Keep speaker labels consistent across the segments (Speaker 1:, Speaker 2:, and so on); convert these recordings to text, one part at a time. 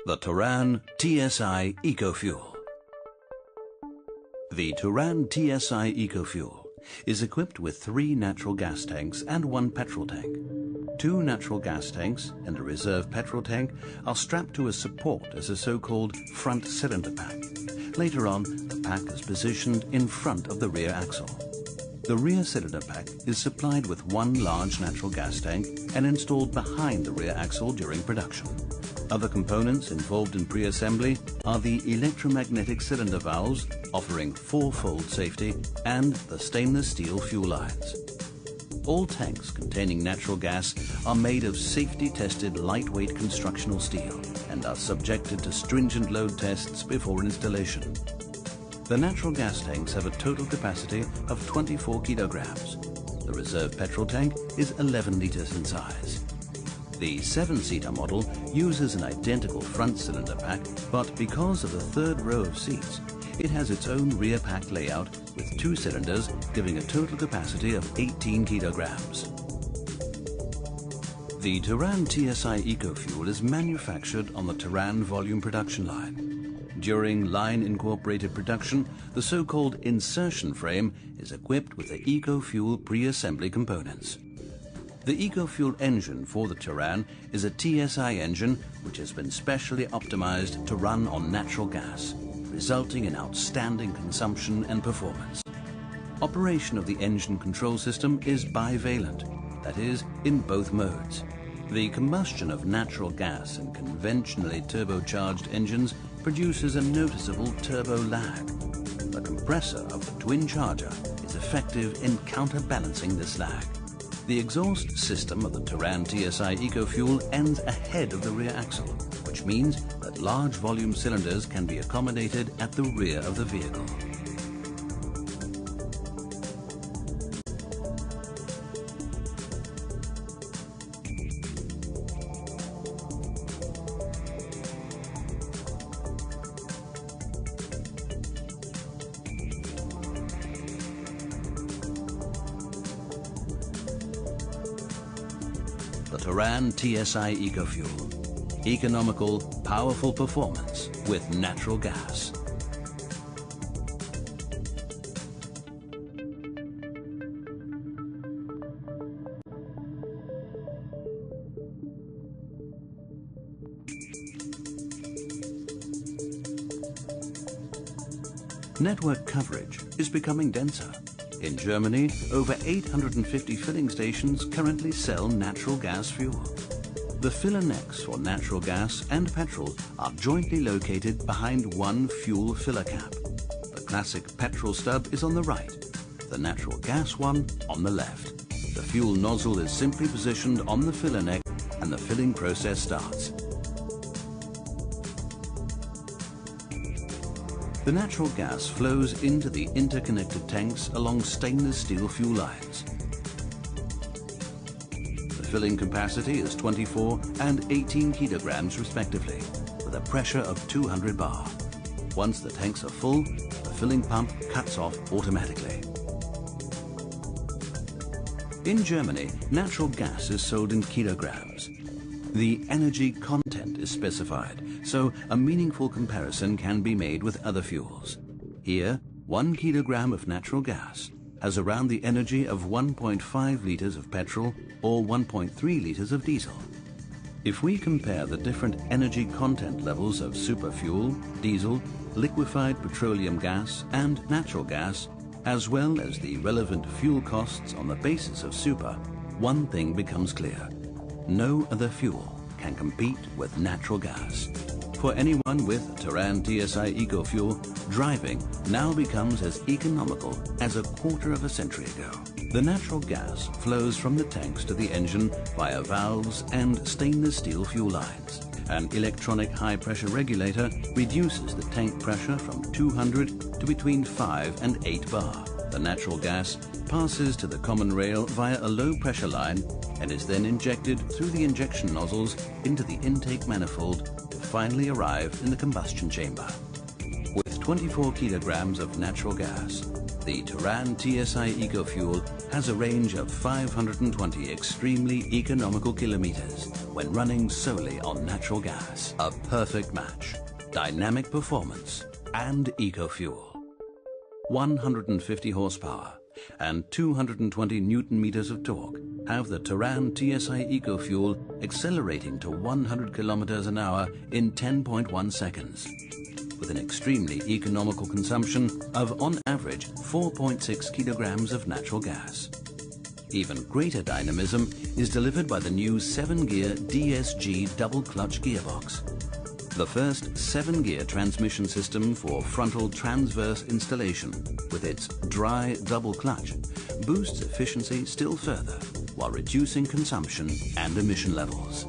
Speaker 1: The Touran TSI EcoFuel. The Touran TSI EcoFuel is equipped with 3 natural gas tanks and 1 petrol tank. 2 natural gas tanks and a reserve petrol tank are strapped to a support as a so-called front cylinder pack. Later on, the pack is positioned in front of the rear axle. The rear cylinder pack is supplied with 1 large natural gas tank and installed behind the rear axle during production. Other components involved in pre-assembly are the electromagnetic cylinder valves, offering 4-fold safety, and the stainless steel fuel lines. All tanks containing natural gas are made of safety-tested lightweight constructional steel and are subjected to stringent load tests before installation. The natural gas tanks have a total capacity of 24 kilograms. The reserve petrol tank is 11 liters in size. The 7-seater model uses an identical front cylinder pack, but because of the 3rd row of seats, it has its own rear pack layout with 2 cylinders, giving a total capacity of 18 kilograms. The Touran TSI EcoFuel is manufactured on the Touran volume production line. During line-incorporated production, the so-called insertion frame is equipped with the EcoFuel pre-assembly components. The EcoFuel engine for the Touran is a TSI engine which has been specially optimized to run on natural gas, resulting in outstanding consumption and performance. Operation of the engine control system is bivalent, that is, in both modes. The combustion of natural gas in conventionally turbocharged engines produces a noticeable turbo lag. The compressor of the twin charger is effective in counterbalancing this lag. The exhaust system of the Touran TSI EcoFuel ends ahead of the rear axle, which means that large volume cylinders can be accommodated at the rear of the vehicle. The Touran TSI EcoFuel. Economical, powerful performance with natural gas. Network coverage is becoming denser. In Germany, over 850 filling stations currently sell natural gas fuel. The filler necks for natural gas and petrol are jointly located behind one fuel filler cap. The classic petrol stub is on the right, the natural gas one on the left. The fuel nozzle is simply positioned on the filler neck and the filling process starts. The natural gas flows into the interconnected tanks along stainless steel fuel lines. The filling capacity is 24 and 18 kilograms respectively, with a pressure of 200 bar. Once the tanks are full, the filling pump cuts off automatically. In Germany, natural gas is sold in kilograms. The energy content is specified, so a meaningful comparison can be made with other fuels. Here, 1 kilogram of natural gas has around the energy of 1.5 liters of petrol or 1.3 liters of diesel. If we compare the different energy content levels of superfuel, diesel, liquefied petroleum gas and natural gas, as well as the relevant fuel costs on the basis of super, one thing becomes clear. No other fuel can compete with natural gas. For anyone with Touran TSI EcoFuel, driving now becomes as economical as a quarter of a century ago. The natural gas flows from the tanks to the engine via valves and stainless steel fuel lines. An electronic high-pressure regulator reduces the tank pressure from 200 to between 5 and 8 bar. The natural gas passes to the common rail via a low-pressure line and is then injected through the injection nozzles into the intake manifold to finally arrive in the combustion chamber. With 24 kilograms of natural gas, The Touran TSI EcoFuel has a range of 520 extremely economical kilometers when running solely on natural gas. A perfect match, dynamic performance and EcoFuel. 150 horsepower and 220 Newton meters of torque have the Touran TSI EcoFuel accelerating to 100 kilometers an hour in 10.1 seconds. With an extremely economical consumption of, on average, 4.6 kilograms of natural gas. Even greater dynamism is delivered by the new 7-gear DSG double-clutch gearbox. The first 7-gear transmission system for frontal transverse installation with its dry double clutch boosts efficiency still further while reducing consumption and emission levels.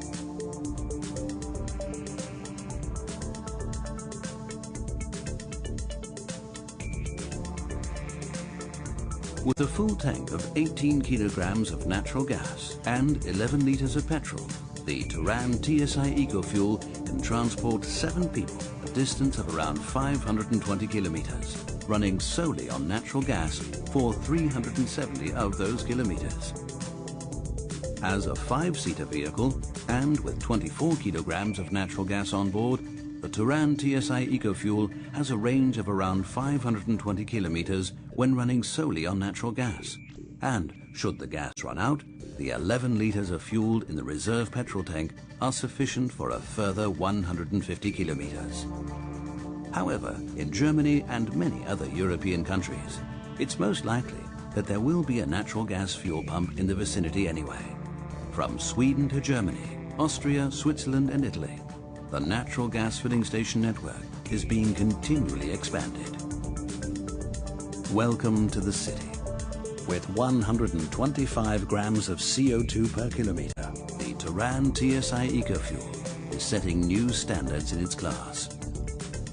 Speaker 1: With a full tank of 18 kilograms of natural gas and 11 liters of petrol, the Touran TSI EcoFuel can transport 7 people a distance of around 520 kilometers, running solely on natural gas for 370 of those kilometers. As a 5-seater vehicle and with 24 kilograms of natural gas on board, the Touran TSI EcoFuel has a range of around 520 kilometers when running solely on natural gas. And should the gas run out, the 11 liters of fuel in the reserve petrol tank are sufficient for a further 150 kilometers. However, in Germany and many other European countries, it's most likely that there will be a natural gas fuel pump in the vicinity anyway. From Sweden to Germany, Austria, Switzerland and Italy, the natural gas filling station network is being continually expanded. Welcome to the city. With 125 grams of CO2 per kilometer, the Touran TSI EcoFuel is setting new standards in its class.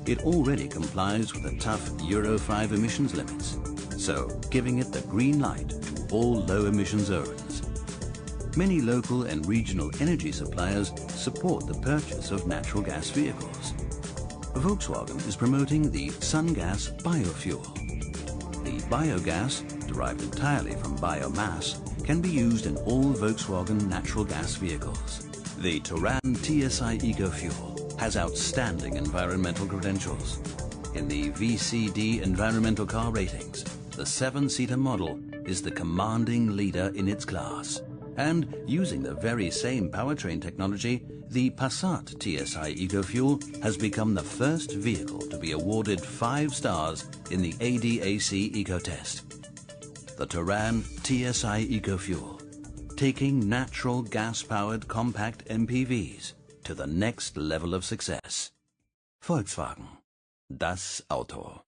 Speaker 1: It already complies with the tough Euro 5 emissions limits, so giving it the green light to all low emission zones. Many local and regional energy suppliers support the purchase of natural gas vehicles. Volkswagen is promoting the Sungas biofuel. The biogas, derived entirely from biomass, can be used in all Volkswagen natural gas vehicles. The Touran TSI EcoFuel has outstanding environmental credentials. In the VCD environmental car ratings, the 7-seater model is the commanding leader in its class. And using the very same powertrain technology, the Passat TSI EcoFuel has become the first vehicle to be awarded 5 stars in the ADAC EcoTest. The Touran TSI EcoFuel, taking natural gas-powered compact MPVs to the next level of success. Volkswagen, das Auto.